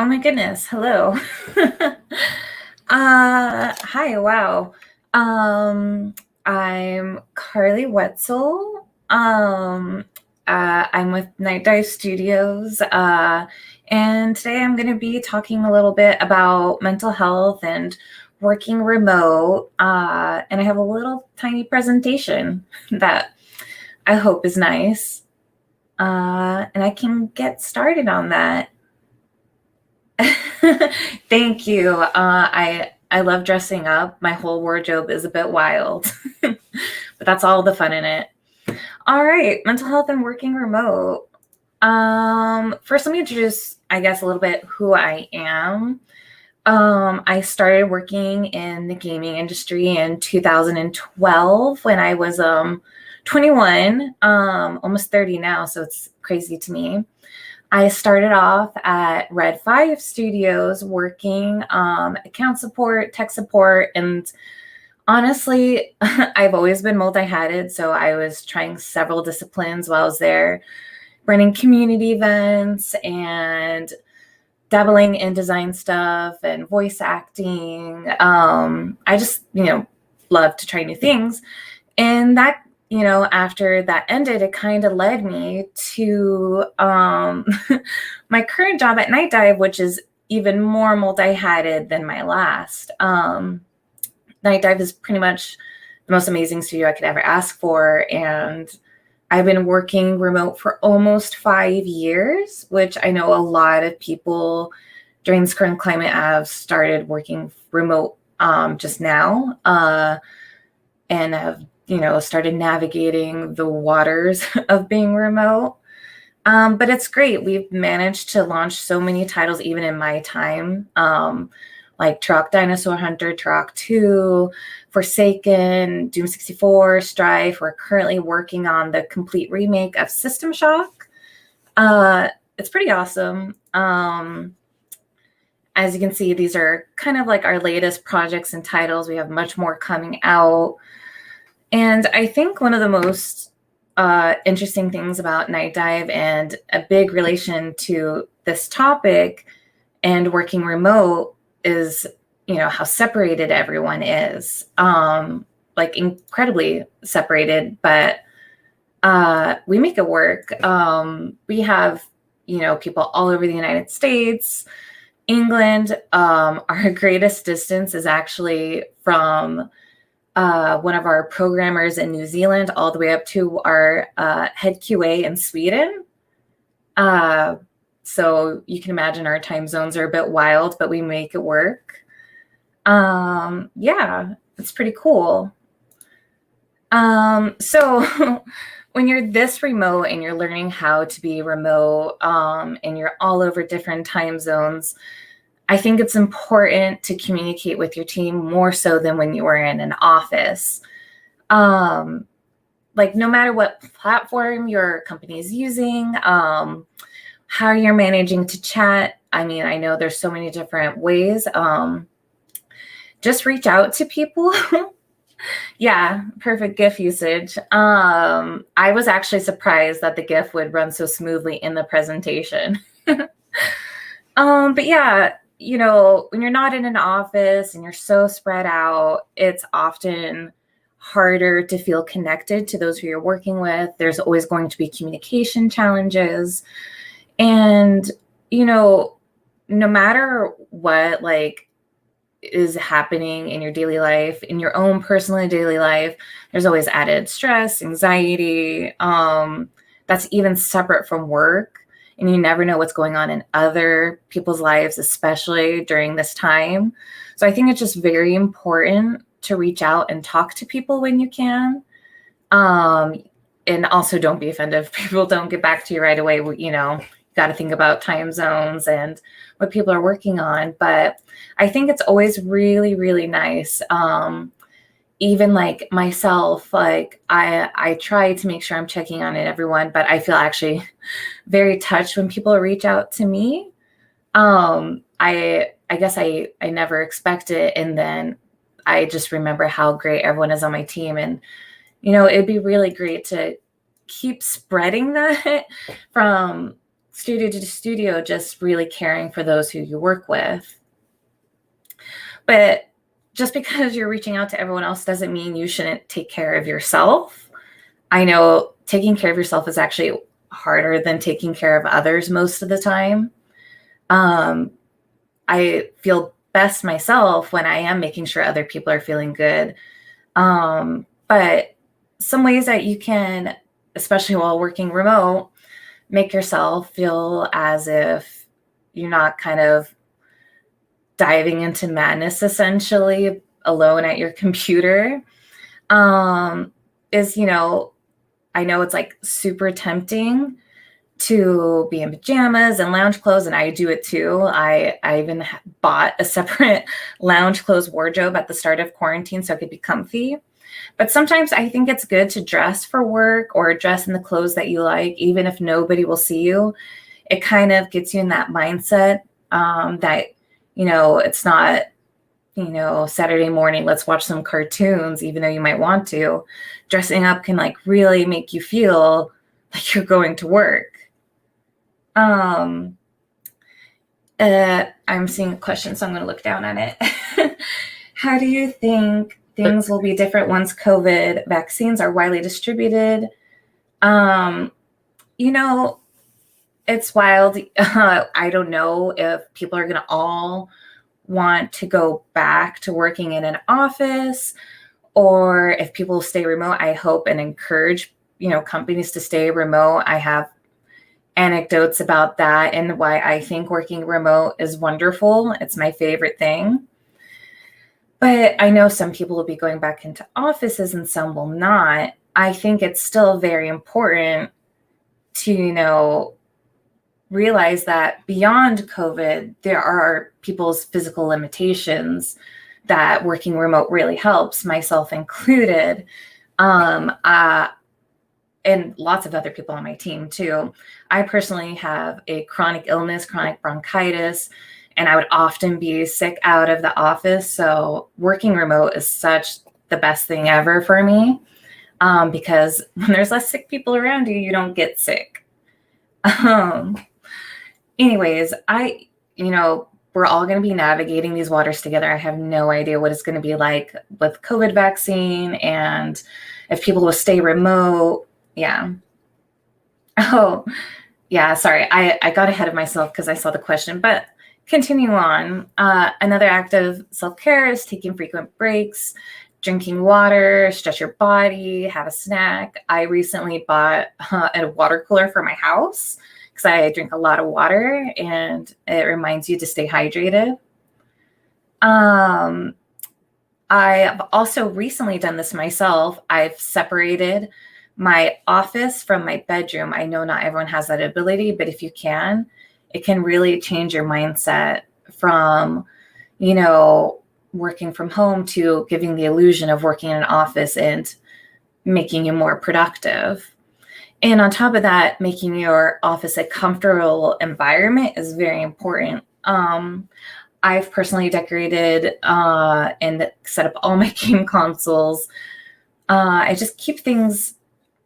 Oh my goodness. Hello. Hi, wow. Um, I'm Carly Wetzel. I'm with Night Dive Studios. And today I'm going to be talking a little bit about mental health and working remote. And I have a little tiny presentation that I hope is nice. And I can get started on that. Thank you. I love dressing up. My whole wardrobe is a bit wild, but that's all the fun in it. All right, mental health and working remote. First, let me introduce, I guess, a little bit who I am. I started working in the gaming industry in 2012 when I was 21, almost 30 now, so it's crazy to me. I started off at Red 5 Studios working account support, tech support, and honestly, I've always been multi-hatted, so I was trying several disciplines while I was there, running community events and dabbling in design stuff and voice acting. I just, love to try new things. And that, after that ended, it kind of led me to my current job at Night Dive, which is even more multi-hatted than my last. Night Dive is pretty much the most amazing studio I could ever ask for. And I've been working remote for almost 5 years, which I know a lot of people during this current climate have started working remote just now and have started navigating the waters of being remote. But it's great. We've managed to launch so many titles even in my time, like Turok Dinosaur Hunter, Turok 2, Forsaken, Doom 64, Strife. We're currently working on the complete remake of System Shock. It's pretty awesome. As you can see, these are kind of like our latest projects and titles. We have much more coming out. And I think one of the most interesting things about Night Dive and a big relation to this topic and working remote is, how separated everyone is, like incredibly separated, but we make it work. We have, people all over the United States, England. Our greatest distance is actually from one of our programmers in New Zealand all the way up to our head QA in Sweden. So you can imagine our time zones are a bit wild, but we make it work. Yeah, it's pretty cool. So when you're this remote and you're learning how to be remote, and you're all over different time zones, I think it's important to communicate with your team more so than when you were in an office. Like no matter what platform your company is using, how you're managing to chat. I mean, I know there's so many different ways. Just reach out to people. Yeah, perfect GIF usage. I was actually surprised that the GIF would run so smoothly in the presentation. But yeah, when you're not in an office and you're so spread out, it's often harder to feel connected to those who you're working with. There's always going to be communication challenges. And, no matter what, like, is happening in your daily life, in your own personal daily life, there's always added stress, anxiety, that's even separate from work. And you never know what's going on in other people's lives, especially during this time. So I think it's just very important to reach out and talk to people when you can. And also don't be offended if people don't get back to you right away. Got to think about time zones and what people are working on. But I think it's always really, really nice. Even like myself, like I try to make sure I'm checking on it, everyone, but I feel actually very touched when people reach out to me. I guess I never expect it. And then I just remember how great everyone is on my team. And, it'd be really great to keep spreading that from studio to studio, just really caring for those who you work with. But just because you're reaching out to everyone else doesn't mean you shouldn't take care of yourself. I know taking care of yourself is actually harder than taking care of others most of the time. I feel best myself when I am making sure other people are feeling good. But some ways that you can, especially while working remote, make yourself feel as if you're not kind of diving into madness essentially alone at your computer, is, I know it's like super tempting to be in pajamas and lounge clothes, and I do it too. I even bought a separate lounge clothes wardrobe at the start of quarantine so I could be comfy. But sometimes I think it's good to dress for work or dress in the clothes that you like, even if nobody will see you. It kind of gets you in that mindset that, it's not, Saturday morning, let's watch some cartoons, even though you might want to. Dressing up can like really make you feel like you're going to work. I'm seeing a question, so I'm going to look down on it. How do you think things will be different once COVID vaccines are widely distributed? It's wild. I don't know if people are going to all want to go back to working in an office, or if people stay remote. I hope and encourage, companies to stay remote. I have anecdotes about that and why I think working remote is wonderful. It's my favorite thing. But I know some people will be going back into offices and some will not. I think it's still very important to, realize that beyond COVID, there are people's physical limitations that working remote really helps, myself included. And lots of other people on my team too. I personally have a chronic illness, chronic bronchitis, and I would often be sick out of the office. So working remote is such the best thing ever for me, because when there's less sick people around you, you don't get sick. Anyways, we're all going to be navigating these waters together. I have no idea what it's going to be like with COVID vaccine and if people will stay remote. Yeah. Oh, yeah. Sorry. I got ahead of myself because I saw the question, but continue on. Another act of self-care is taking frequent breaks, drinking water, stretch your body, have a snack. I recently bought a water cooler for my house because I drink a lot of water and it reminds you to stay hydrated. I've also recently done this myself. I've separated my office from my bedroom. I know not everyone has that ability, but if you can, it can really change your mindset from, working from home to giving the illusion of working in an office and making you more productive. And on top of that, making your office a comfortable environment is very important. I've personally decorated and set up all my game consoles. I just keep things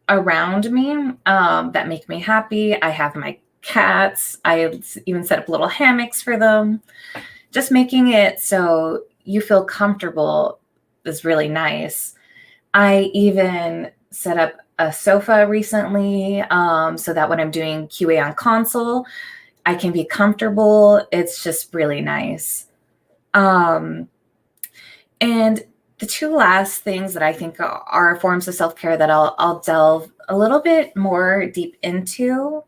around me that make me happy. I have my cats. I even set up little hammocks for them. Just making it so you feel comfortable is really nice. I even set up a sofa recently so that when I'm doing QA on console, I can be comfortable. It's just really nice. And the two last things that I think are forms of self-care that I'll delve a little bit more deep into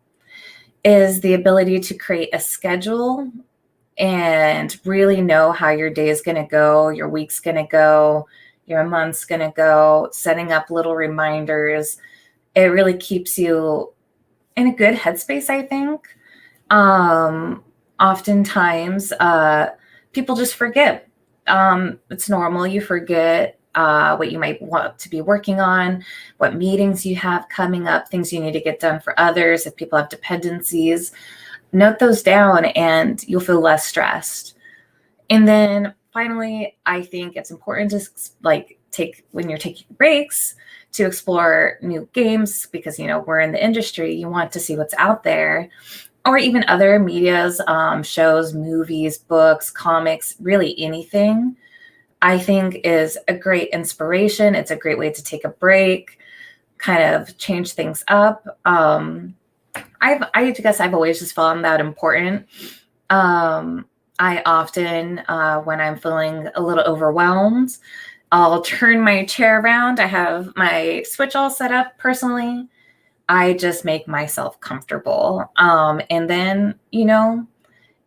is the ability to create a schedule and really know how your day is going to go, your week's going to go, your month's going to go, setting up little reminders. It really keeps you in a good headspace, I think. Oftentimes, people just forget. It's normal. You forget what you might want to be working on, what meetings you have coming up, things you need to get done for others. If people have dependencies, note those down and you'll feel less stressed. And then finally, I think it's important to when you're taking breaks to explore new games because, we're in the industry, you want to see what's out there. or even other medias, shows, movies, books, comics, really anything, I think is a great inspiration. It's a great way to take a break, kind of change things up. I guess I've always just found that important. I often, when I'm feeling a little overwhelmed, I'll turn my chair around. I have my switch all set up personally. I just make myself comfortable. And then,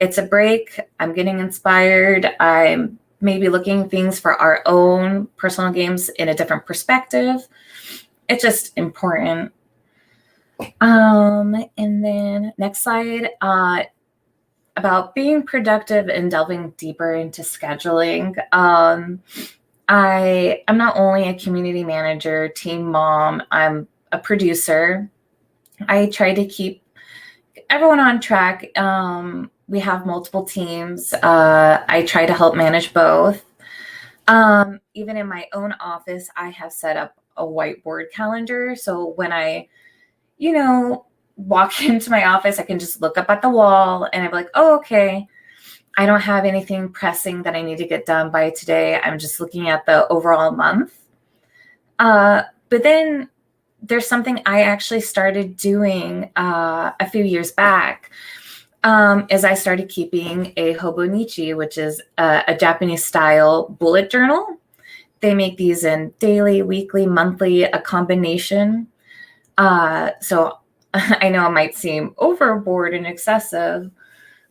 it's a break. I'm getting inspired. I'm maybe looking things for our own personal games in a different perspective. It's just important. And then next slide, about being productive and delving deeper into scheduling. I'm not only a community manager, team mom, I'm a producer. I try to keep everyone on track. We have multiple teams. I try to help manage both. Even in my own office, I have set up a whiteboard calendar. So when I, walk into my office, I can just look up at the wall and I'm like, oh, okay, I don't have anything pressing that I need to get done by today. I'm just looking at the overall month. But then there's something I actually started doing a few years back. Is I started keeping a hobonichi, which is a Japanese style bullet journal. They make these in daily, weekly, monthly, a combination. So I know it might seem overboard and excessive,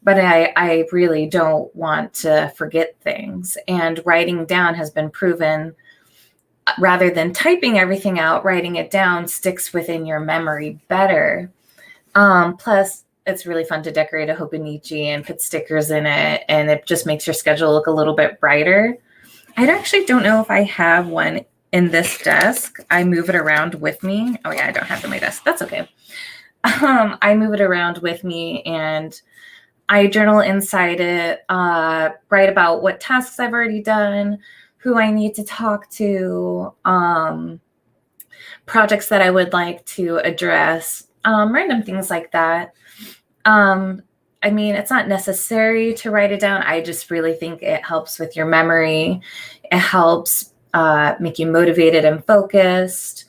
but I really don't want to forget things. And writing down has been proven, rather than typing everything out, writing it down sticks within your memory better. Plus, it's really fun to decorate a hobonichi and put stickers in it, and it just makes your schedule look a little bit brighter. I actually don't know if I have one in this desk. I move it around with me. Oh yeah, I don't have it on my desk. That's okay. I move it around with me and I journal inside it, write about what tasks I've already done, who I need to talk to, projects that I would like to address, random things like that. It's not necessary to write it down. I just really think it helps with your memory. It helps make you motivated and focused.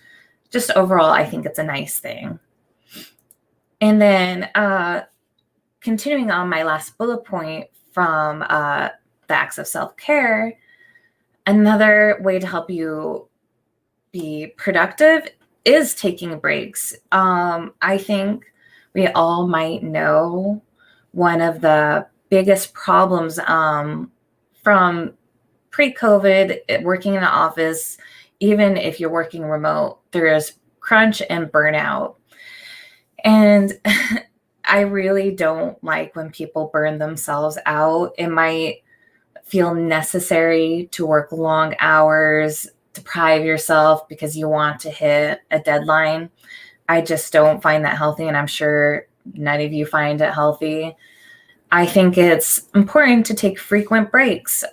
Just overall, I think it's a nice thing. And then continuing on my last bullet point from the acts of self-care, another way to help you be productive is taking breaks. I think we all might know one of the biggest problems from pre-COVID, working in an office, even if you're working remote, there is crunch and burnout. And I really don't like when people burn themselves out. It might feel necessary to work long hours, deprive yourself because you want to hit a deadline. I just don't find that healthy, and I'm sure none of you find it healthy. I think it's important to take frequent breaks,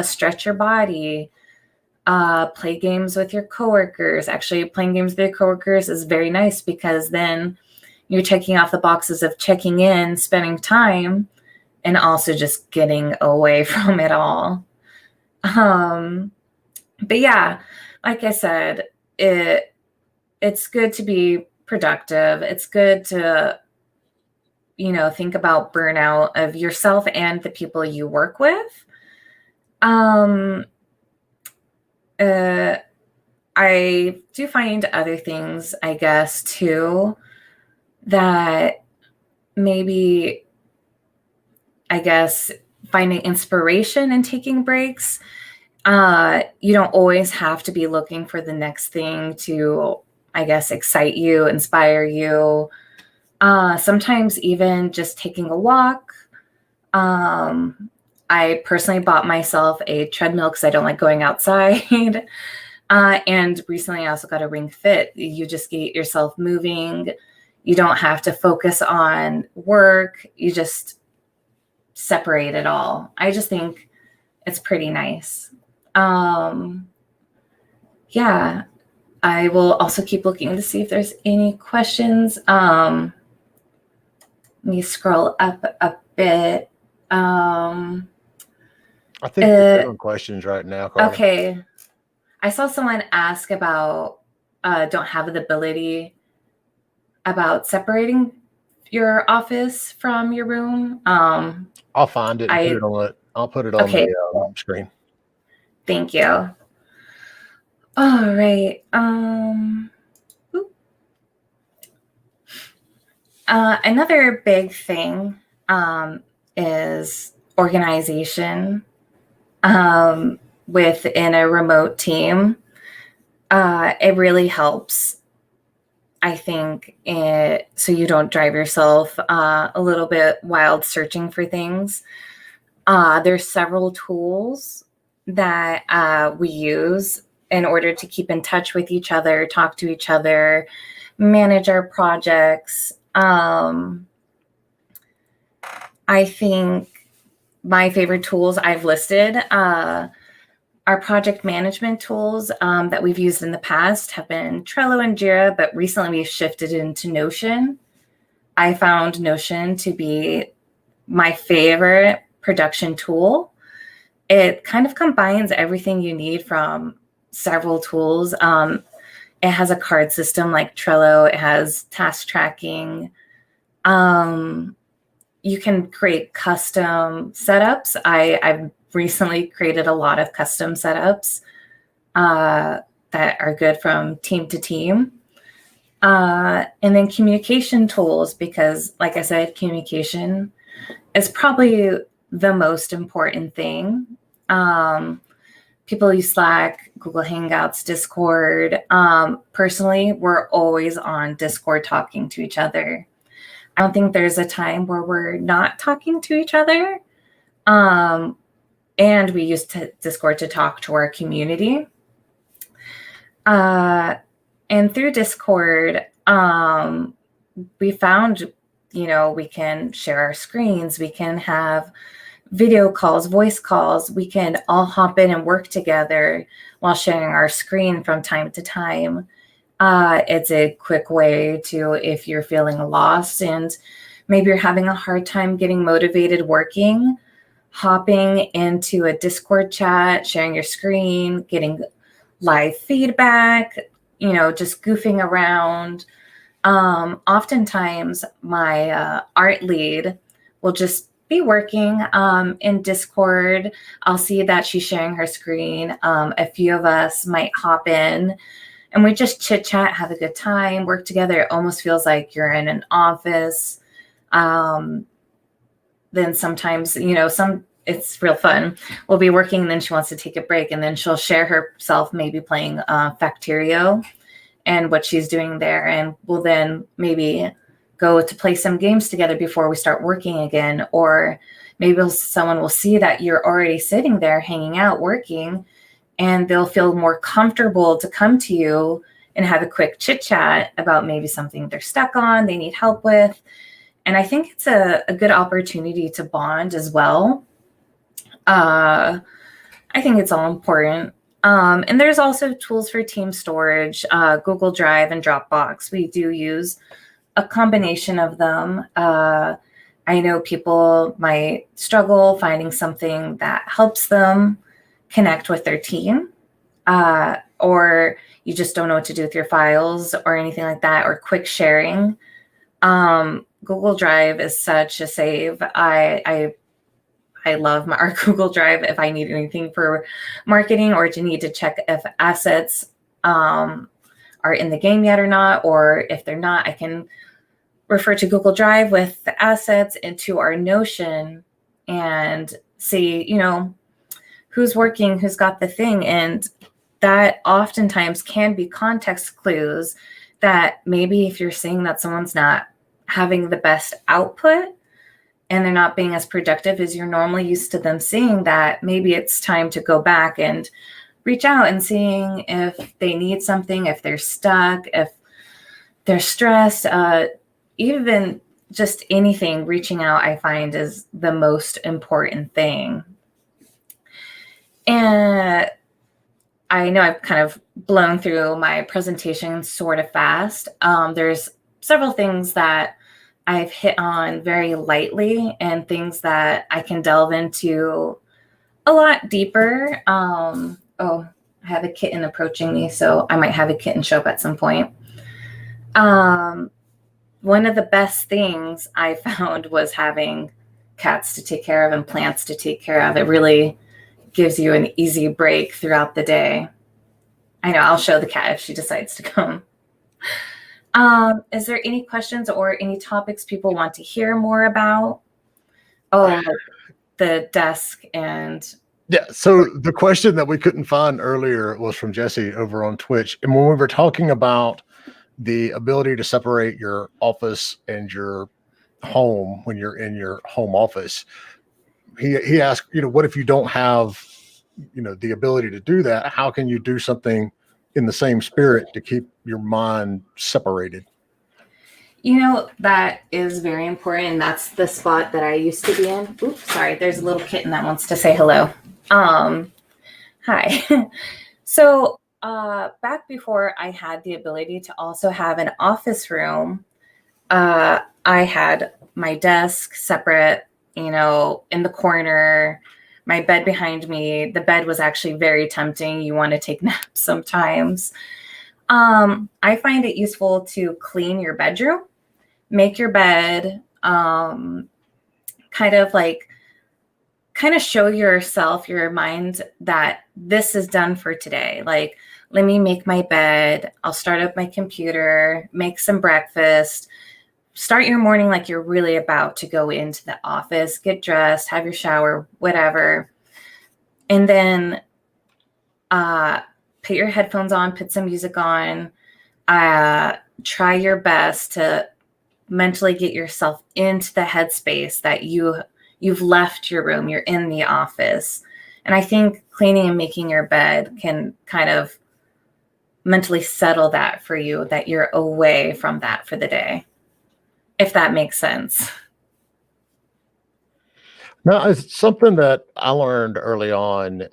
stretch your body, play games with your coworkers. Actually, playing games with your coworkers is very nice because then you're checking off the boxes of checking in, spending time, and also just getting away from it all. But yeah, like I said, it's good to be productive. It's good to, think about burnout of yourself and the people you work with. I do find other things, I guess, too, that maybe, I guess, finding inspiration and taking breaks. You don't always have to be looking for the next thing to, I guess, excite you, inspire you. Sometimes even just taking a walk. I personally bought myself a treadmill because I don't like going outside. And recently I also got a Ring Fit. You just get yourself moving. You don't have to focus on work. You just separate it all. I just think it's pretty nice. Yeah, I will also keep looking to see if there's any questions. Let me scroll up a bit. I think you're good on questions right now, Carla. Okay. I saw someone ask about don't have the ability about separating your office from your room. I'll find it and put it I on it. I'll put it on okay, the screen. thank you. All right. Another big thing is organization within a remote team. It really helps, I think, so you don't drive yourself a little bit wild searching for things. There's several tools that we use in order to keep in touch with each other, talk to each other, manage our projects. I think my favorite tools I've listed are project management tools that we've used in the past have been Trello and Jira, but recently we've shifted into Notion. I found Notion to be my favorite production tool. It kind of combines everything you need from several tools. It has a card system like Trello. It has task tracking. You can create custom setups. I've recently created a lot of custom setups that are good from team to team. And then communication tools, because like I said, communication is probably the most important thing. People use Slack, Google Hangouts, Discord. Personally, we're always on Discord talking to each other. I don't think there's a time where we're not talking to each other. And we use Discord to talk to our community. And through Discord, we found, we can share our screens. We can have video calls, voice calls. We can all hop in and work together while sharing our screen from time to time. It's a quick way to, if you're feeling lost and maybe you're having a hard time getting motivated working, hopping into a Discord chat, sharing your screen, getting live feedback, just goofing around. Oftentimes my art lead will just be working in Discord. I'll see that she's sharing her screen. A few of us might hop in and we just chit chat, have a good time, work together. It almost feels like you're in an office. Then sometimes, it's real fun. We'll be working and then she wants to take a break and then she'll share herself maybe playing Factorio and what she's doing there. And we'll then maybe go to play some games together before we start working again. Or maybe someone will see that you're already sitting there hanging out, working, and they'll feel more comfortable to come to you and have a quick chit chat about maybe something they're stuck on, they need help with. And I think it's a good opportunity to bond as well. I think it's all important. And there's also tools for team storage, Google Drive and Dropbox. We do use a combination of them. I know people might struggle finding something that helps them connect with their team, or you just don't know what to do with your files or anything like that, or quick sharing. Google Drive is such a save. I love our Google Drive if I need anything for marketing or to need to check if assets are in the game yet or not, or if they're not, I can refer to Google Drive with the assets into our Notion and see, who's working, who's got the thing. And that oftentimes can be context clues that maybe if you're seeing that someone's not having the best output and they're not being as productive as you're normally used to them seeing, that maybe it's time to go back and reach out and seeing if they need something, if they're stuck, if they're stressed, even just anything. Reaching out, I find, is the most important thing. And I know I've kind of blown through my presentation sort of fast. There's several things that I've hit on very lightly and things that I can delve into a lot deeper. Oh, I have a kitten approaching me, so I might have a kitten show up at some point. One of the best things I found was having cats to take care of and plants to take care of. It really gives you an easy break throughout the day. I know, I'll show the cat if she decides to come. Is there any questions or any topics people want to hear more about? Oh, the desk and... Yeah, so the question that we couldn't find earlier was from Jesse over on Twitch. And when we were talking about the ability to separate your office and your home when you're in your home office, he asked, what if you don't have, the ability to do that? How can you do something in the same spirit to keep your mind separated? That is very important. And that's the spot that I used to be in. Oops, sorry. There's a little kitten that wants to say hello. Hi. So back before I had the ability to also have an office room, I had my desk separate, in the corner, my bed behind me. The bed was actually very tempting. You want to take naps sometimes. I find it useful to clean your bedroom, make your bed, kind of show yourself, your mind, that this is done for today. Like, let me make my bed. I'll start up my computer, make some breakfast, start your morning like you're really about to go into the office, get dressed, have your shower, whatever. And then put your headphones on, put some music on, try your best to mentally get yourself into the headspace that you've left your room, you're in the office. And I think cleaning and making your bed can kind of mentally settle that for you, that you're away from that for the day, if that makes sense. No, it's something that I learned early on.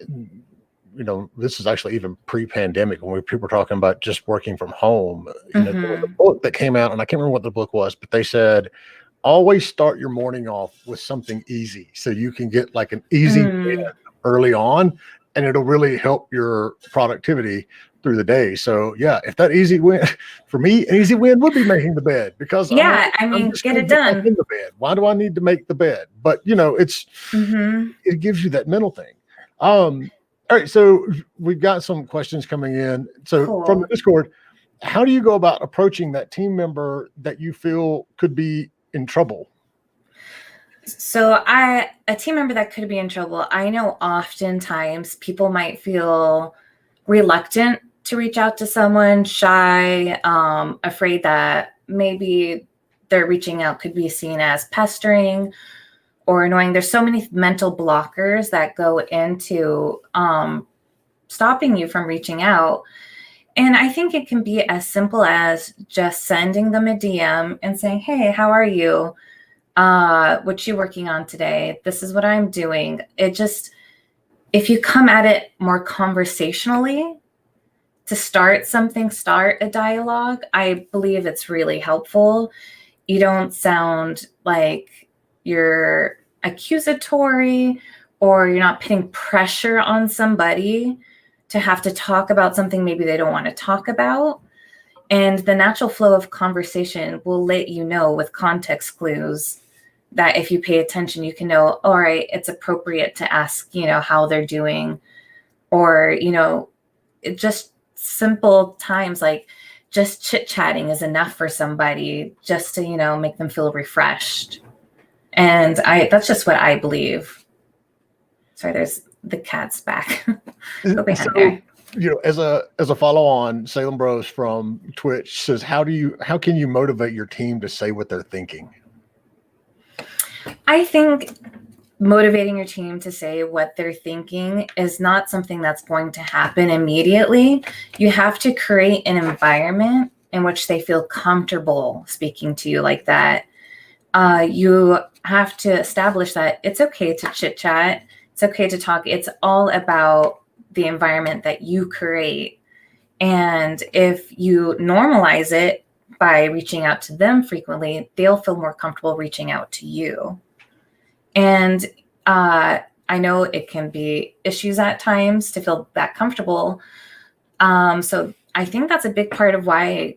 This is actually even pre-pandemic when people were talking about just working from home. There was a book that came out, and I can't remember what the book was, but they said, always start your morning off with something easy so you can get like an easy win early on, and it'll really help your productivity through the day. So yeah, if that easy win for me, an easy win would be making the bed, because I'm just get it done in the bed. Why do I need to make the bed? But it's it gives you that mental thing. All right, so we've got some questions coming in. So cool. From the Discord, how do you go about approaching that team member that you feel could be in trouble? So a team member that could be in trouble, I know oftentimes people might feel reluctant to reach out to someone, shy, afraid that maybe their reaching out could be seen as pestering or annoying. There's so many mental blockers that go into stopping you from reaching out. And I think it can be as simple as just sending them a DM and saying, hey, how are you? What you working on today? This is what I'm doing. If you come at it more conversationally to start a dialogue, I believe it's really helpful. You don't sound like you're accusatory, or you're not putting pressure on somebody to have to talk about something maybe they don't want to talk about. And the natural flow of conversation will let you know with context clues that if you pay attention, you can know, all right, it's appropriate to ask, how they're doing, or, it just simple times like just chit-chatting is enough for somebody just to, make them feel refreshed. And that's just what I believe. Sorry, there's the cat's back. Go behind there. As a follow-on, Salem Bros from Twitch says, how can you motivate your team to say what they're thinking? I think motivating your team to say what they're thinking is not something that's going to happen immediately. You have to create an environment in which they feel comfortable speaking to you like that. You have to establish that it's okay to chit chat. It's okay to talk. It's all about the environment that you create. And if you normalize it, by reaching out to them frequently, they'll feel more comfortable reaching out to you. And I know it can be issues at times to feel that comfortable. So I think that's a big part of why,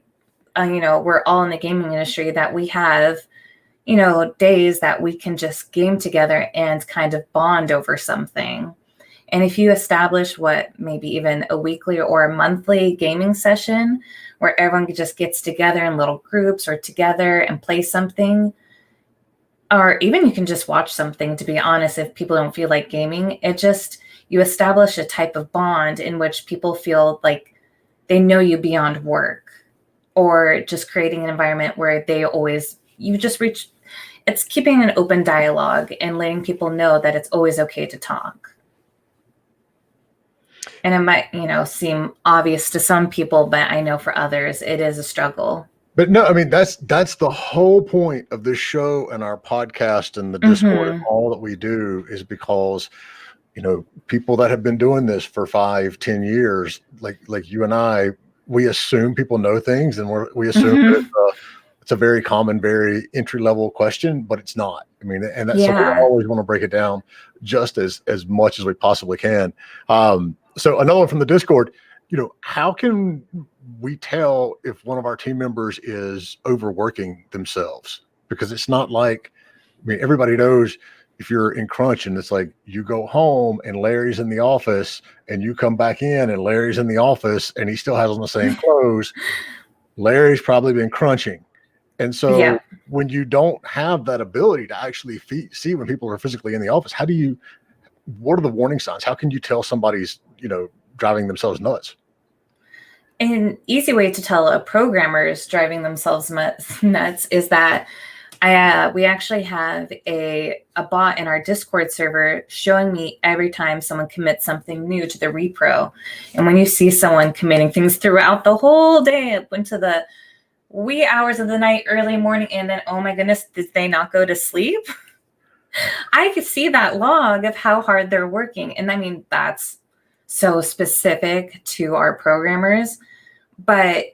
we're all in the gaming industry, that we have, days that we can just game together and kind of bond over something. And if you establish maybe even a weekly or a monthly gaming session where everyone just gets together in little groups or together and play something, or even you can just watch something, to be honest, if people don't feel like gaming, you establish a type of bond in which people feel like they know you beyond work, or just creating an environment where it's keeping an open dialogue and letting people know that it's always okay to talk. And it might, seem obvious to some people, but I know for others, it is a struggle. But no, I mean, that's the whole point of this show and our podcast and the Discord and all that we do, is because, people that have been doing this for 5-10 years, like you and I, we assume people know things, and we assume that it's a very common, very entry level question, but it's not. I mean, and that's something I always want to break it down just as much as we possibly can. So another one from the Discord, how can we tell if one of our team members is overworking themselves? Because it's not like, everybody knows if you're in crunch and it's like you go home and Larry's in the office and you come back in and Larry's in the office and he still has on the same clothes, Larry's probably been crunching. And so when you don't have that ability to actually see when people are physically in the office, what are the warning signs? How can you tell somebody's, driving themselves nuts? An easy way to tell a programmer is driving themselves nuts is that we actually have a bot in our Discord server showing me every time someone commits something new to the repro. And when you see someone committing things throughout the whole day, up into the wee hours of the night, early morning, and then, oh my goodness, did they not go to sleep? I could see that log of how hard they're working. And I mean, that's so specific to our programmers, but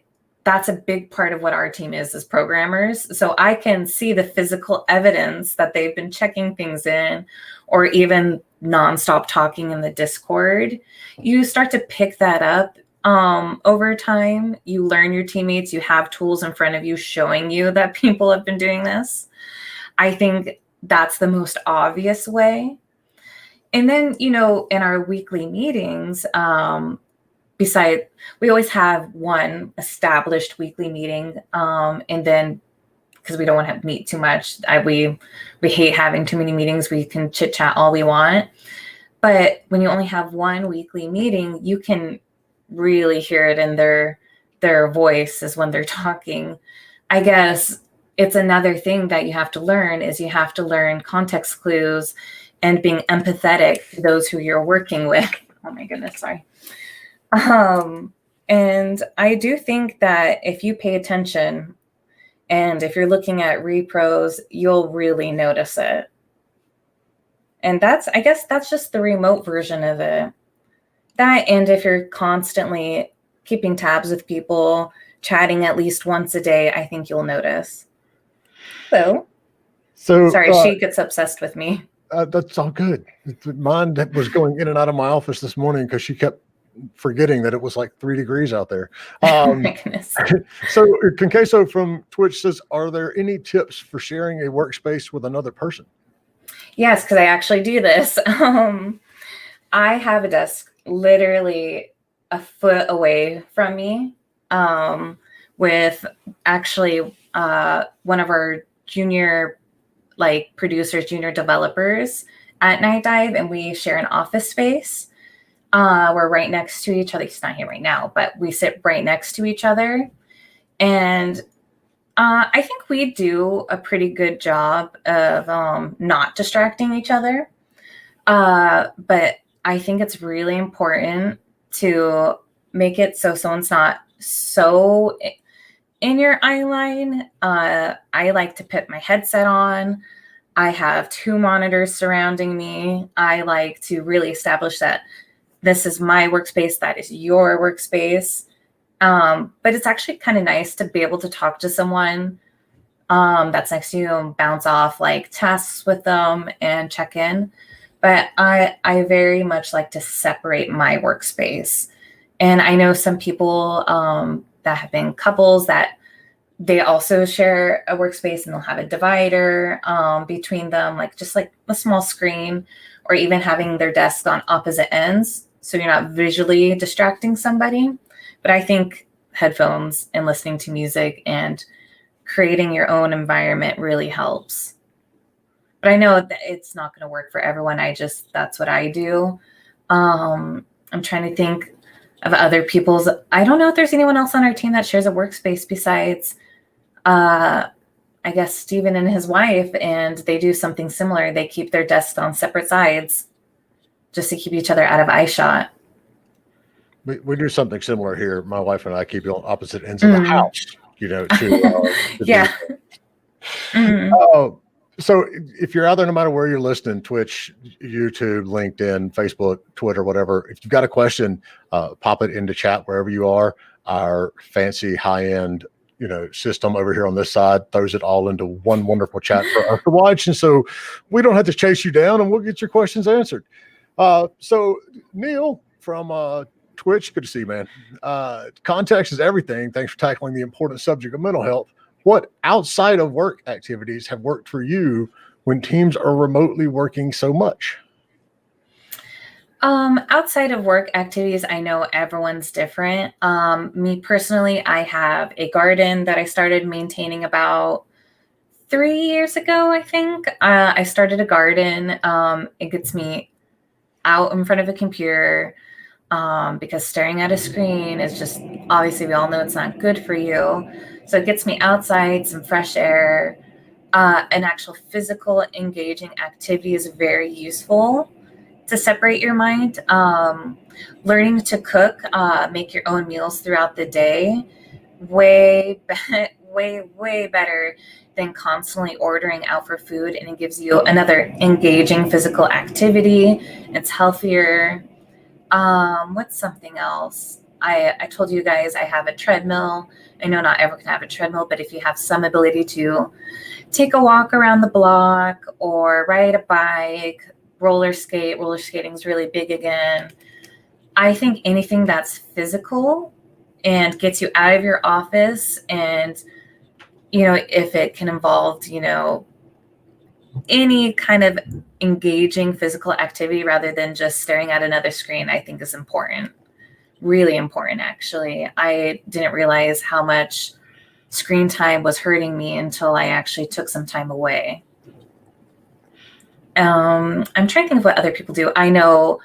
that's a big part of what our team is as programmers. So I can see the physical evidence that they've been checking things in, or even nonstop talking in the Discord. You start to pick that up over time. You learn your teammates, you have tools in front of you showing you that people have been doing this. I think that's the most obvious way. And then, in our weekly meetings, we always have one established weekly meeting. And then, because we don't want to meet too much, we hate having too many meetings. We can chit chat all we want. But when you only have one weekly meeting, you can really hear it in their voice is when they're talking. I guess it's another thing that you have to learn is you have to learn context clues and being empathetic to those who you're working with. Oh my goodness, sorry. And I do think that if you pay attention and if you're looking at repros, you'll really notice it. And I guess that's just the remote version of it. That, and if you're constantly keeping tabs with people, chatting at least once a day, I think you'll notice. So sorry, she gets obsessed with me. That's all good. Mine was going in and out of my office this morning because she kept forgetting that it was like 3 degrees out there. Oh my goodness. So Conqueso from Twitch says, are there any tips for sharing a workspace with another person? Yes, because I actually do this. I have a desk literally a foot away from me with actually one of our junior producers, junior developers at Night Dive, and we share an office space. We're right next to each other. He's not here right now, but we sit right next to each other. And I think we do a pretty good job of not distracting each other. But I think it's really important to make it so someone's not so in your eye line. I like to put my headset on. I have 2 monitors surrounding me. I like to really establish that this is my workspace, that is your workspace. But it's actually kind of nice to be able to talk to someone that's next to you and bounce off like tasks with them and check in. But I very much like to separate my workspace. And I know some people that have been couples that they also share a workspace and they'll have a divider between them, like just like a small screen, or even having their desks on opposite ends. So you're not visually distracting somebody. But I think headphones and listening to music and creating your own environment really helps. But I know that it's not going to work for everyone. That's what I do. I'm trying to think of other people's. I don't know if there's anyone else on our team that shares a workspace besides, I guess, Steven and his wife, and they do something similar. They keep their desks on separate sides just to keep each other out of eye shot. We do something similar here. My wife and I keep it on opposite ends of the house, to yeah. So if you're out there, no matter where you're listening, Twitch, YouTube, LinkedIn, Facebook, Twitter, whatever, if you've got a question, pop it into chat wherever you are. Our fancy high-end, system over here on this side throws it all into one wonderful chat for us to watch. And so we don't have to chase you down and we'll get your questions answered. So Neil from Twitch, good to see you, man. Context is everything. Thanks for tackling the important subject of mental health. What outside of work activities have worked for you when teams are remotely working so much? Outside of work activities, I know everyone's different. Me personally, I have a garden that I started maintaining about 3 years ago, I think. I started a garden. It gets me out in front of a computer because staring at a screen is just, obviously we all know it's not good for you. So it gets me outside, some fresh air. An actual physical engaging activity is very useful to separate your mind. Learning to cook, make your own meals throughout the day, way better than constantly ordering out for food. And it gives you another engaging physical activity. It's healthier. What's something else? I told you guys I have a treadmill. I know not everyone can have a treadmill, but if you have some ability to take a walk around the block or ride a bike, roller skating is really big again. I think anything that's physical and gets you out of your office, and if it can involve any kind of engaging physical activity rather than just staring at another screen, I think is important. Really important, actually. I didn't realize how much screen time was hurting me until I actually took some time away. I'm trying to think of what other people do. I know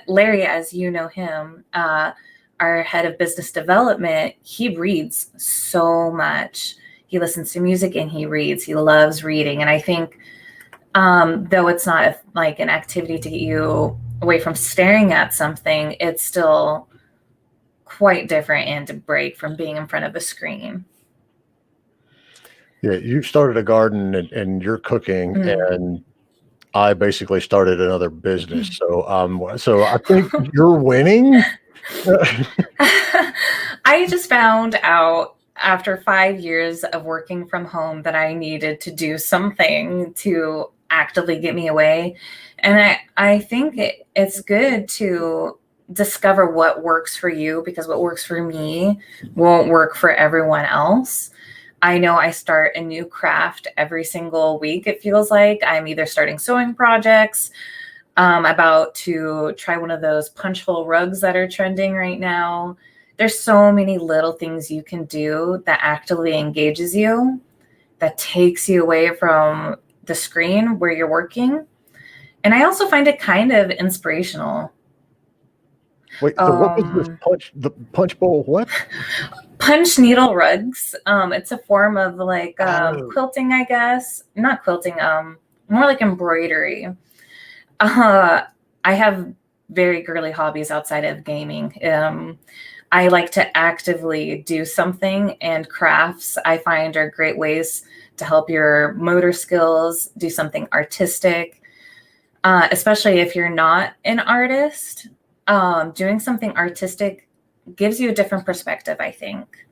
Larry, as you know him, our head of business development, he reads so much. He listens to music and he reads. He loves reading. And I think though it's not like an activity to get you away from staring at something, it's still quite different and to break from being in front of a screen. Yeah, you started a garden and you're cooking, and I basically started another business. So I think you're winning. I just found out after 5 years of working from home that I needed to do something to actively get me away. And I think it's good to discover what works for you, because what works for me won't work for everyone else. I know I start a new craft every single week. It feels like I'm either starting sewing projects. I'm about to try one of those punch hole rugs that are trending right now. There's so many little things you can do that actively engages you, that takes you away from the screen where you're working. And I also find it kind of inspirational. Wait, so what was this punch bowl? What? Punch needle rugs. It's a form of like quilting, I guess. Not quilting, more like embroidery. I have very girly hobbies outside of gaming. I like to actively do something, and crafts I find are great ways to help your motor skills, do something artistic, especially if you're not an artist. Doing something artistic gives you a different perspective, I think.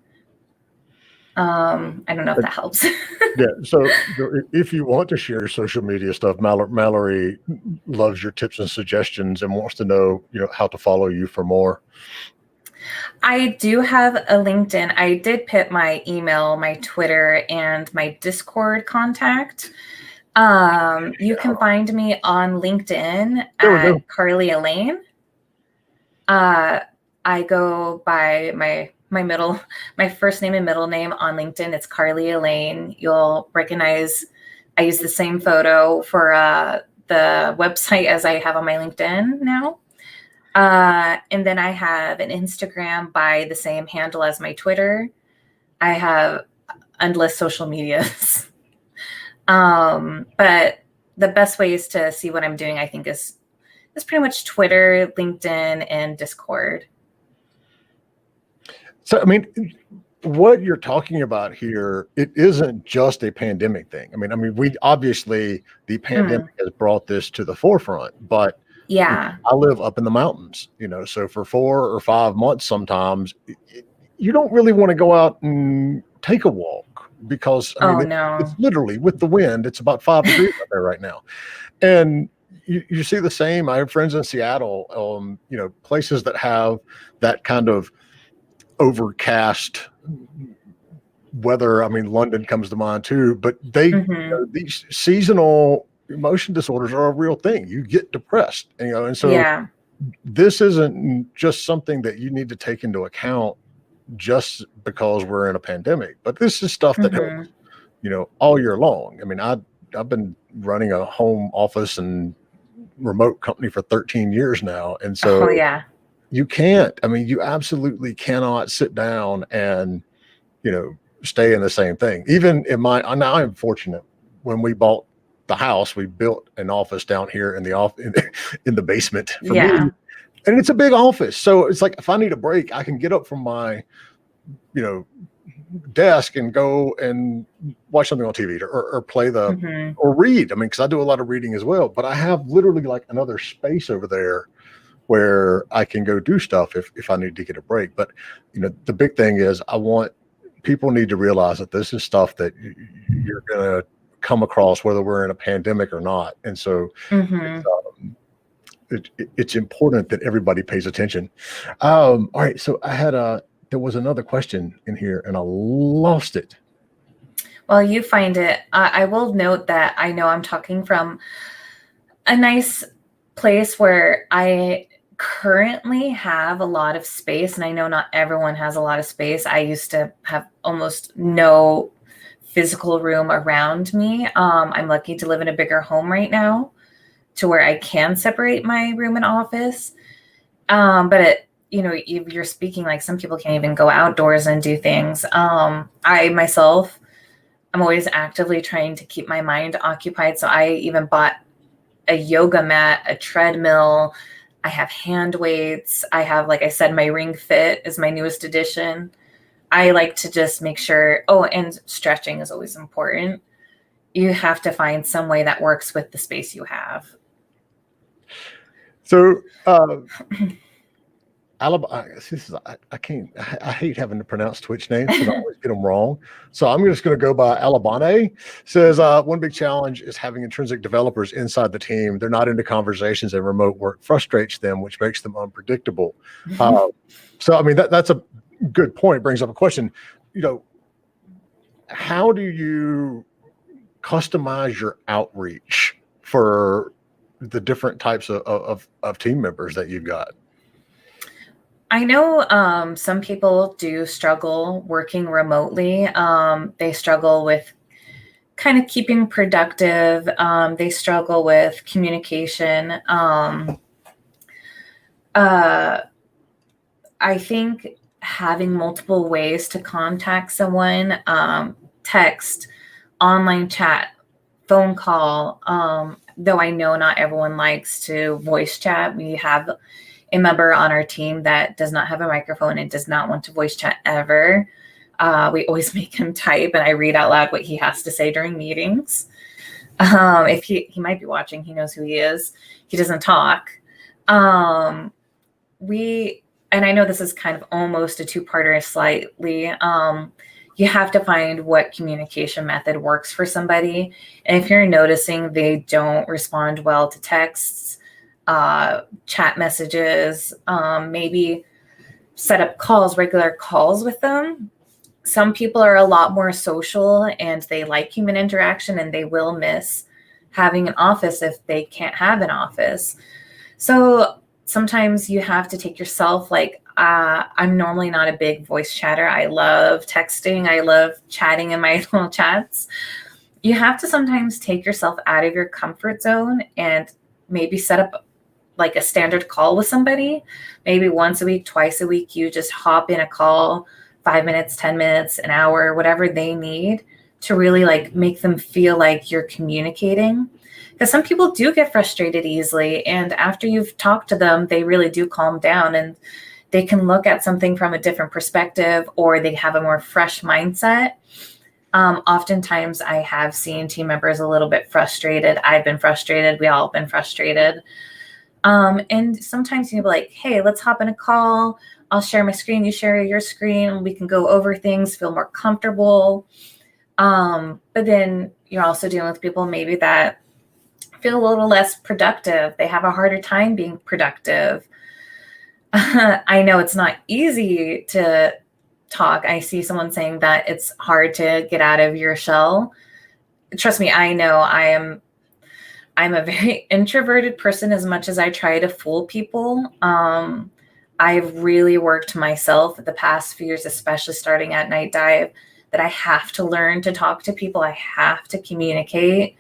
I don't know if that helps. Yeah. So if you want to share your social media stuff, Mallory loves your tips and suggestions and wants to know, how to follow you for more. I do have a LinkedIn. I did put my email, my Twitter, and my Discord contact. You can find me on LinkedIn There we go. at Carly Elaine. I go by my first name and middle name on LinkedIn. It's Carly Elaine. You'll recognize I use the same photo for the website as I have on my LinkedIn now. And then I have an Instagram by the same handle as my Twitter. I have endless social medias. But the best ways to see what I'm doing, I think, is pretty much Twitter, LinkedIn, and Discord. So, I mean, what you're talking about here, it isn't just a pandemic thing. I mean, we obviously, the pandemic has brought this to the forefront, but yeah, I live up in the mountains, so for 4 or 5 months, sometimes you don't really want to go out and take a walk because, it's literally with the wind, it's about 5 degrees out there right now. And you see the same. I have friends in Seattle, places that have that kind of overcast weather. I mean, London comes to mind too, but these seasonal emotion disorders are a real thing. You get depressed, and so this isn't just something that you need to take into account just because we're in a pandemic, but this is stuff that helps, all year long. I mean, I've been running a home office and remote company for 13 years now, and so you can't. I mean, you absolutely cannot sit down and stay in the same thing. Even in now I'm fortunate. When we bought the house, we built an office down here in the basement for me, and it's a big office. So it's like if I need a break, I can get up from my desk and go and watch something on TV or play or read. I mean, because I do a lot of reading as well. But I have literally like another space over there where I can go do stuff if I need to get a break. But the big thing is people need to realize that this is stuff that you're gonna come across whether we're in a pandemic or not. And so it's important that everybody pays attention. All right. So there was another question in here and I lost it. Well, you find it. I will note that I know I'm talking from a nice place where I currently have a lot of space, and I know not everyone has a lot of space. I used to have almost no physical room around me. I'm lucky to live in a bigger home right now to where I can separate my room and office. But you're speaking like some people can't even go outdoors and do things. I myself, I'm always actively trying to keep my mind occupied. So I even bought a yoga mat, a treadmill. I have hand weights. I have, like I said, my Ring Fit is my newest addition. I like to just make sure, and stretching is always important. You have to find some way that works with the space you have. So, Alabama, I hate having to pronounce Twitch names because I always get them wrong. So I'm just going to go by Alabama. Says one big challenge is having intrinsic developers inside the team. They're not into conversations, and remote work frustrates them, which makes them unpredictable. So, I mean, that's a good point. It brings up a question. How do you customize your outreach for the different types of team members that you've got? I know some people do struggle working remotely. They struggle with kind of keeping productive. They struggle with communication. I think having multiple ways to contact someone, text, online chat, phone call, though I know not everyone likes to voice chat. We have a member on our team that does not have a microphone and does not want to voice chat ever. We always make him type, and I read out loud what he has to say during meetings. If he might be watching, he knows who he is. He doesn't talk. and I know this is kind of almost a two-parter slightly. You have to find what communication method works for somebody. And if you're noticing they don't respond well to texts, chat messages, maybe set up calls, regular calls with them. Some people are a lot more social and they like human interaction, and they will miss having an office if they can't have an office. So sometimes you have to take yourself, like, I'm normally not a big voice chatter. I love texting. I love chatting in my little chats. You have to sometimes take yourself out of your comfort zone and maybe set up like a standard call with somebody. Maybe once a week, twice a week, you just hop in a call, 5 minutes, 10 minutes, an hour, whatever they need to really like make them feel like you're communicating. Because some people do get frustrated easily. And after you've talked to them, they really do calm down and they can look at something from a different perspective, or they have a more fresh mindset. Oftentimes I have seen team members a little bit frustrated. I've been frustrated. We all have been frustrated. And sometimes you'll be like, hey, let's hop in a call. I'll share my screen. You share your screen. We can go over things, feel more comfortable. But then you're also dealing with people maybe that feel a little less productive. They have a harder time being productive. I know it's not easy to talk. I see someone saying that it's hard to get out of your shell. Trust me, I know I'm a very introverted person as much as I try to fool people. I've really worked myself the past few years, especially starting at Night Dive, that I have to learn to talk to people. I have to communicate,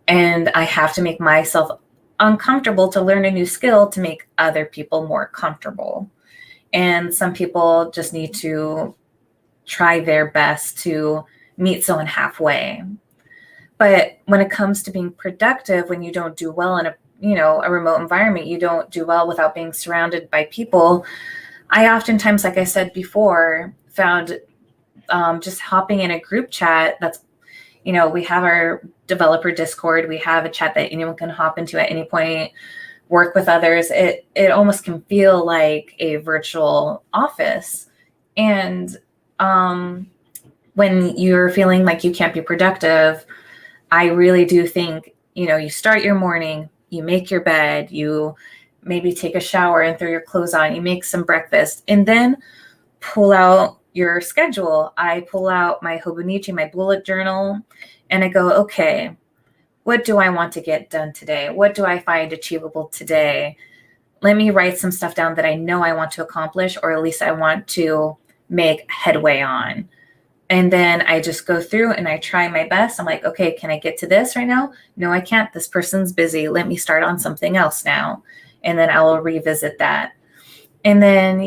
and I have to make myself uncomfortable to learn a new skill to make other people more comfortable. And some people just need to try their best to meet someone halfway. But when it comes to being productive, when you don't do well in a remote environment, you don't do well without being surrounded by people. I oftentimes, like I said before, found just hopping in a group chat that's, we have our developer Discord. We have a chat that anyone can hop into at any point, work with others. It almost can feel like a virtual office. And when you're feeling like you can't be productive, I really do think, you start your morning, you make your bed, you maybe take a shower and throw your clothes on, you make some breakfast, and then pull out your schedule. I pull out my Hobonichi, my bullet journal, and I go, okay, what do I want to get done today? What do I find achievable today? Let me write some stuff down that I know I want to accomplish, or at least I want to make headway on. And then I just go through and I try my best. I'm like, okay, can I get to this right now? No, I can't. This person's busy. Let me start on something else now. And then I will revisit that. And then,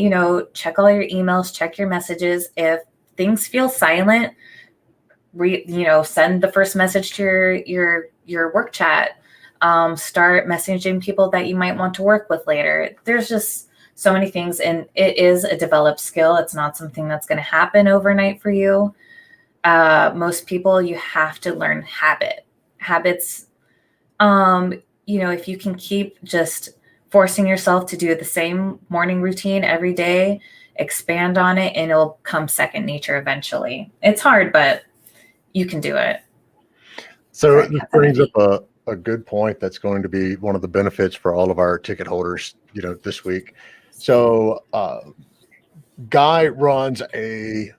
check all your emails, check your messages. If things feel silent, send the first message to your work chat. Start messaging people that you might want to work with later. There's just so many things, and it is a developed skill. It's not something that's going to happen overnight for you. Most people, you have to learn habits. If you can keep just forcing yourself to do the same morning routine every day, expand on it, and it'll come second nature eventually. It's hard, but you can do it. So this brings up a good point that's going to be one of the benefits for all of our ticket holders, this week. So Guy runs a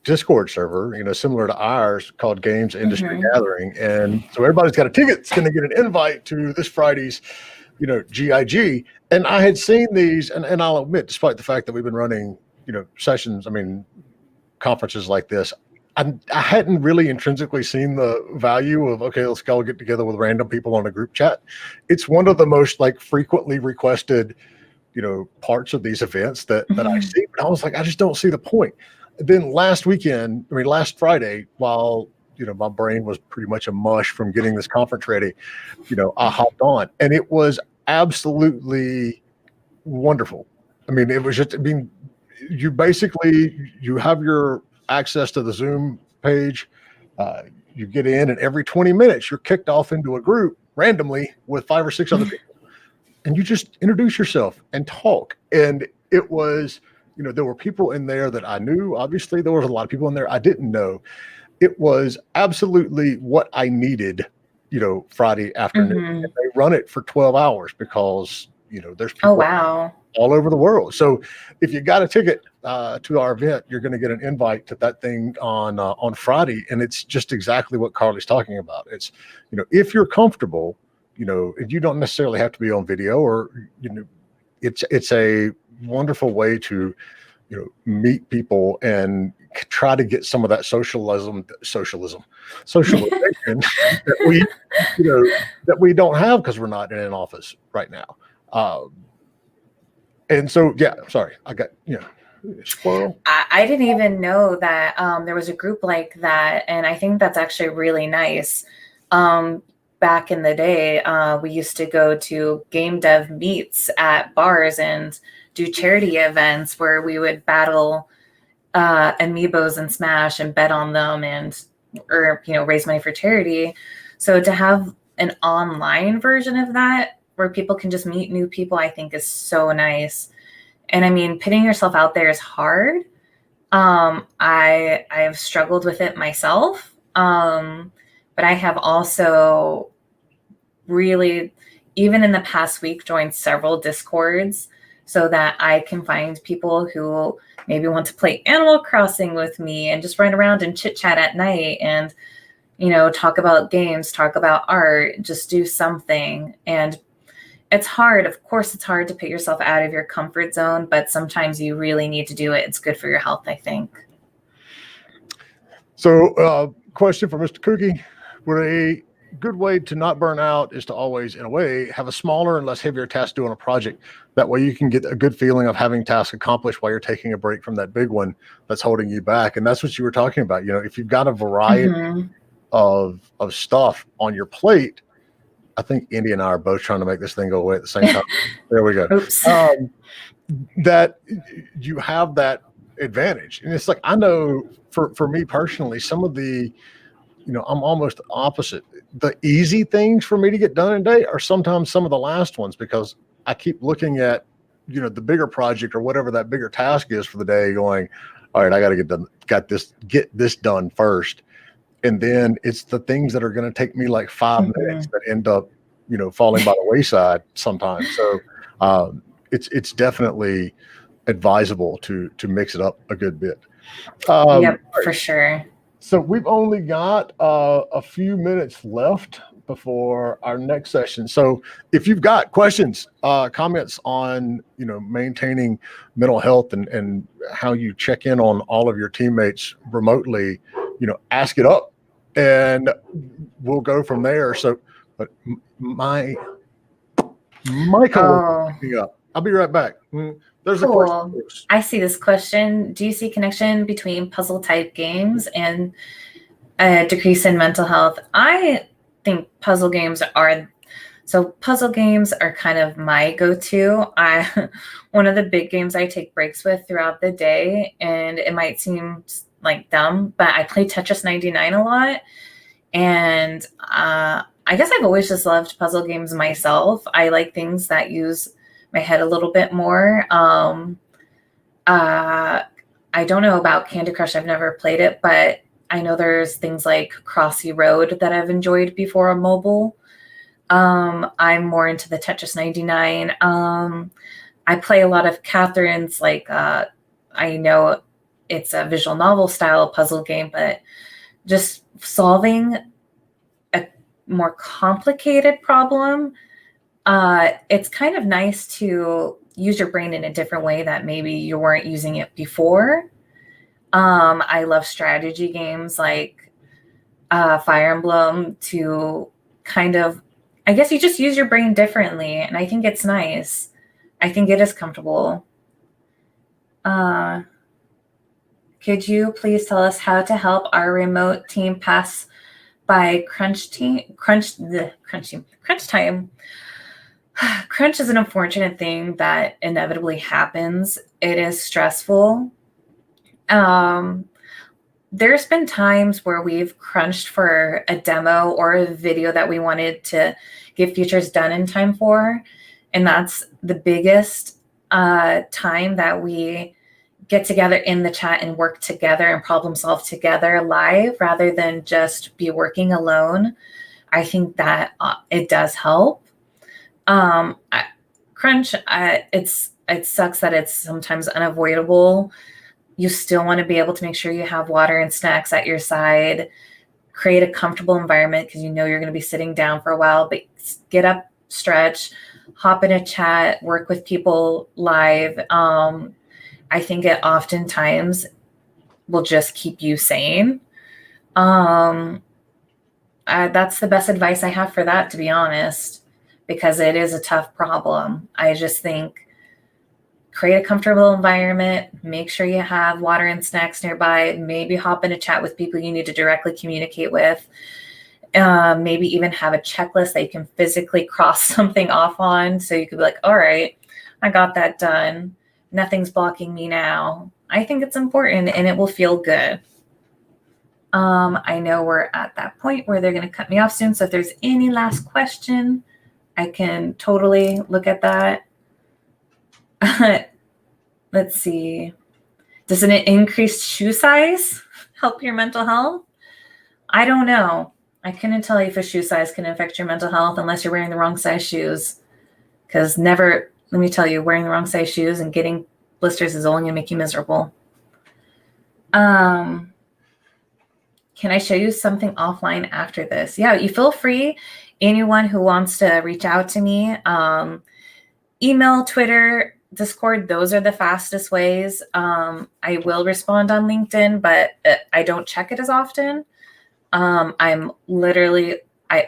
Discord server, similar to ours, called Games Industry Gathering. And so everybody's got a ticket. It's going to get an invite to this Friday's, GIG. And I had seen these, and I'll admit, despite the fact that we've been running, sessions, conferences like this, I hadn't really intrinsically seen the value of, okay, let's go get together with random people on a group chat. It's one of the most frequently requested, parts of these events that I see. But I was like, I just don't see the point. Then last Friday, while, my brain was pretty much a mush from getting this conference ready, I hopped on, and it was absolutely wonderful. It was just, you have your access to the Zoom page. You get in, and every 20 minutes you're kicked off into a group randomly with 5 or 6 other people. and you just introduce yourself and talk. And it was, there were people in there that I knew. Obviously, there was a lot of people in there I didn't know. It was absolutely what I needed, Friday afternoon. Hmm. And they run it for 12 hours because, there's Oh, people wow. all over the world. So if you got a ticket to our event, you're going to get an invite to that thing on Friday, and it's just exactly what Carly's talking about. It's, if you're comfortable, you don't necessarily have to be on video, or it's a wonderful way to meet people and try to get some of that socialization that we don't have because we're not in an office right now. And so, yeah, sorry, I got, squirrel. I didn't even know that there was a group like that. And I think that's actually really nice. Back in the day, we used to go to game dev meets at bars and do charity events where we would battle amiibos and Smash and bet on them or raise money for charity. So to have an online version of that where people can just meet new people, I think is so nice. And I mean, putting yourself out there is hard. I have struggled with it myself. But I have also really, even in the past week, joined several Discords so that I can find people who maybe want to play Animal Crossing with me and just run around and chit chat at night and, talk about games, talk about art, just do something. And it's hard. Of course, it's hard to put yourself out of your comfort zone, but sometimes you really need to do it. It's good for your health, I think. So, question for Mr. Cookie. Would a good way to not burn out is to always, in a way, have a smaller and less heavier task doing a project. That way you can get a good feeling of having tasks accomplished while you're taking a break from that big one that's holding you back. And that's what you were talking about. If you've got a variety of stuff on your plate, I think Indy and I are both trying to make this thing go away at the same time. There we go. Oops. That you have that advantage. And it's like, I know for me personally, some of the, I'm almost the opposite. The easy things for me to get done in a day are sometimes some of the last ones, because I keep looking at, the bigger project or whatever that bigger task is for the day, going, all right, I got to get this done first. And then it's the things that are going to take me like 5 minutes that end up, falling by the wayside sometimes. So it's definitely advisable to mix it up a good bit. Yep, for sure. So we've only got a few minutes left before our next session. So if you've got questions, comments on, maintaining mental health and how you check in on all of your teammates remotely, ask it up and we'll go from there. So, but my Michael, I'll be right back. There's a question. I see this question. Do you see connection between puzzle type games and a decrease in mental health? I think puzzle games are kind of my go-to. One of the big games I take breaks with throughout the day, and it might seem like dumb, but I play Tetris 99 a lot. And I guess I've always just loved puzzle games myself. I like things that use my head a little bit more. I don't know about Candy Crush. I've never played it, but I know there's things like Crossy Road that I've enjoyed before on mobile. I'm more into the Tetris 99. I play a lot of Catherine's, I know it's a visual novel style puzzle game, but just solving a more complicated problem. It's kind of nice to use your brain in a different way that maybe you weren't using it before. I love strategy games like Fire Emblem to kind of, I guess you just use your brain differently. And I think it's nice. I think it is comfortable. Could you please tell us how to help our remote team pass by crunch time? Crunch is an unfortunate thing that inevitably happens. It is stressful. There's been times where we've crunched for a demo or a video that we wanted to get features done in time for. And that's the biggest time that we get together in the chat and work together and problem solve together live rather than just be working alone. I think that it does help. Crunch, it sucks that it's sometimes unavoidable. You still want to be able to make sure you have water and snacks at your side, create a comfortable environment because you know you're going to be sitting down for a while, but get up, stretch, hop in a chat, work with people live. I think it oftentimes will just keep you sane. That's the best advice I have for that, to be honest, because it is a tough problem. I just think create a comfortable environment, make sure you have water and snacks nearby, maybe hop in a chat with people you need to directly communicate with. Maybe even have a checklist that you can physically cross something off on. So you could be like, all right, I got that done. Nothing's blocking me now. I think it's important and it will feel good. I know we're at that point where they're going to cut me off soon. So if there's any last question, I can totally look at that. Let's see. Does an increased shoe size help your mental health? I don't know. I couldn't tell you if a shoe size can affect your mental health unless you're wearing the wrong size shoes. Because let me tell you, wearing the wrong size shoes and getting blisters is only going to make you miserable. Can I show you something offline after this? Yeah, you feel free. Anyone who wants to reach out to me, email, Twitter, Discord, those are the fastest ways. I will respond on LinkedIn, but I don't check it as often. I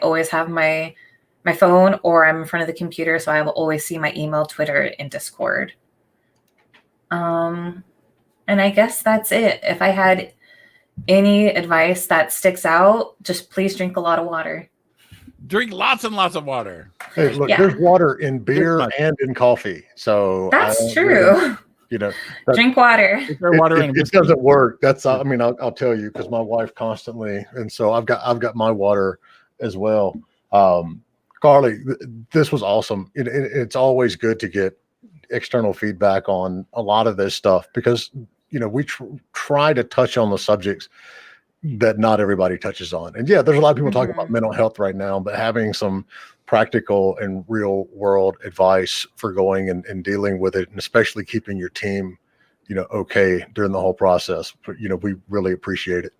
always have my phone or I'm in front of the computer, so I will always see my email, Twitter, and Discord. And I guess that's it. If I had any advice that sticks out, just please drink a lot of water. Drink lots and lots of water. Hey, look, there's water in beer and in coffee. So that's true. Drink water. It doesn't work. I'll tell you because my wife constantly, and so I've got my water as well. Carly, this was awesome. It's always good to get external feedback on a lot of this stuff because we try to touch on the subjects that not everybody touches on. And yeah, there's a lot of people talking about mental health right now, but having some practical and real world advice for going and dealing with it, and especially keeping your team, okay during the whole process. We really appreciate it.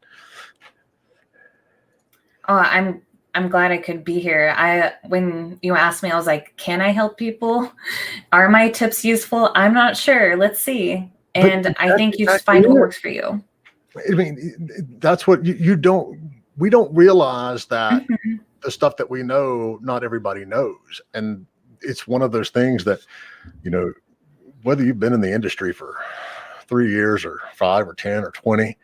Oh, I'm glad I could be here. When you asked me, I was like, can I help people? Are my tips useful? I'm not sure. Let's see. And I think you just find what works for you. I mean, that's what we don't realize that the stuff that we know, not everybody knows. And it's one of those things that, whether you've been in the industry for 3 years or 5 or 10 or 20,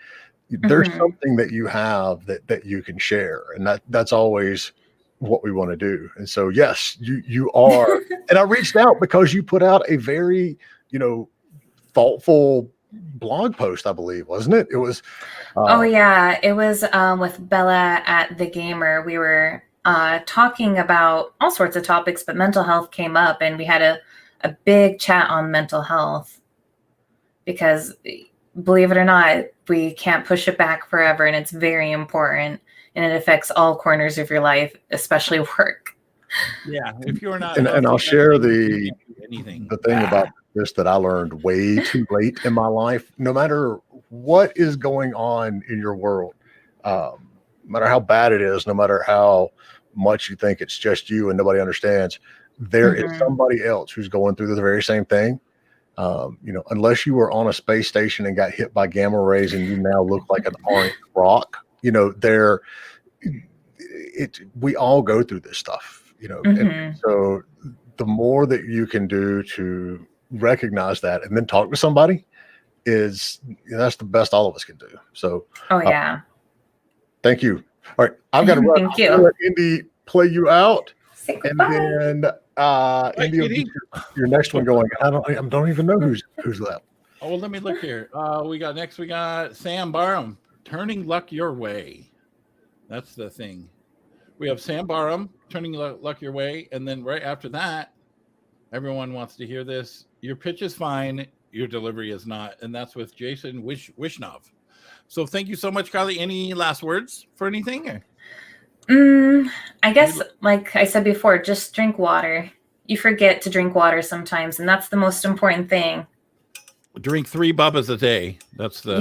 there's something that you have that you can share. And that's always what we want to do. And so, yes, you are. And I reached out because you put out a very, thoughtful blog post, I believe, wasn't it? It was. It was with Bella at The Gamer. We were talking about all sorts of topics, but mental health came up, and we had a big chat on mental health because, believe it or not, we can't push it back forever, and it's very important, and it affects all corners of your life, especially work. Yeah, if you're not, and I'll share the thing about this that I learned way too late in my life. No matter what is going on in your world, no matter how bad it is, no matter how much you think it's just you and nobody understands, there is somebody else who's going through the very same thing. Unless you were on a space station and got hit by gamma rays and you now look like an orange rock, we all go through this stuff, and so the more that you can do to recognize that and then talk to somebody that's the best all of us can do. So thank you. All right, I've got to run. Thank you. Let Indy play you out. Say goodbye. And then Indy, your next one going. I don't even know who's left. Oh, well, let me look here. We got Sam Barham, Turning Luck Your Way. That's the thing. We have Sam Barham, Turning Luck Your Way, and then right after that, Everyone wants to hear this. Your pitch is fine. Your delivery is not. And that's with Jason Wishnov. So thank you so much, Kylie. Any last words for anything? I guess, like I said before, just drink water. You forget to drink water sometimes, and that's the most important thing. Drink 3 bubbas a day. That's the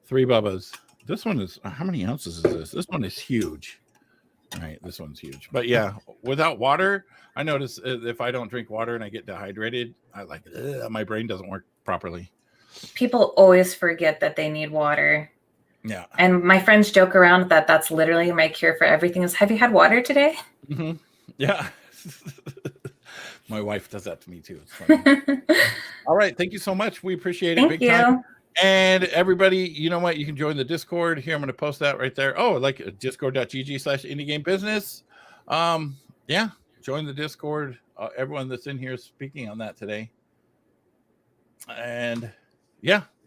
3 bubbas. This one is, how many ounces is this? This one is huge. All right, this one's huge. But yeah, without water, I notice if I don't drink water and I get dehydrated, my brain doesn't work properly. People always forget that they need water. Yeah. And my friends joke around that that's literally my cure for everything is, have you had water today? Mm-hmm. Yeah. My wife does that to me too. It's funny. All right. Thank you so much. We appreciate it. Thank you. Time. And everybody, you know what? You can join the Discord here. I'm going to post that right there. Oh, like discord.gg/indiegamebusiness. Yeah. Join the Discord. Everyone that's in here is speaking on that today. And yeah.